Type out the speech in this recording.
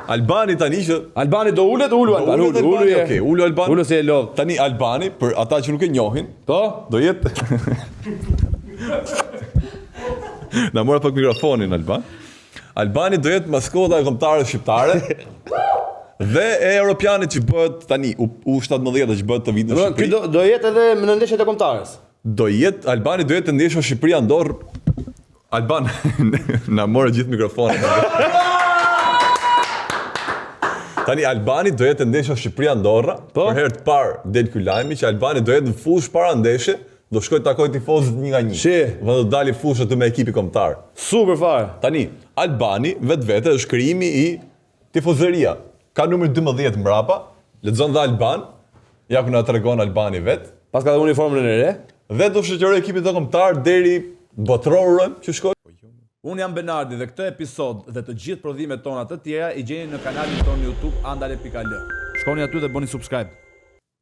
Albani tani që Albani do ulet, ulu Albani. Okej, ulu Albani. Ulu se e lodh. Tani Albani, për ata që nuk e njohin, Po? do jetë Na mora pak mikrofonin Alban. Albani do jetë maskota e kombëtarëve shqiptare. Dhe e europianit që bëhet tani, U17 që bëhet të vitit në Shqipëri. Ky do jetë edhe në ndeshjet e kombëtarës. Albani do jetë të ndeshur Shqipëria-Andorrë. Alban, na morë gjithë mikrofonin. Tani Albani do jetë të ndeshur Shqipëria-Andorra. Për herë të parë del ky lajmi që Albani do jetë në fushë para ndeshje, do shkoj të takoj tifozët 1-1. Dhe do dali fushë të me ekipi kombëtar. Super fare. Tani Albani vetvete është krijimi i tifozëria. Ka numër 12 mbrapa, lexon dhe Alban, ja ku na tregon Albani vet. Pas ka dhe uniformën e re. Dhe do shoqëroj ekipin kombëtar deri botërorën që shkoj. Unë jam Benardi dhe këtë episod dhe të gjithë prodhimet tona të tjera i gjeni në kanalin tonë YouTube andale.al. Shkoni aty dhe bëni subscribe.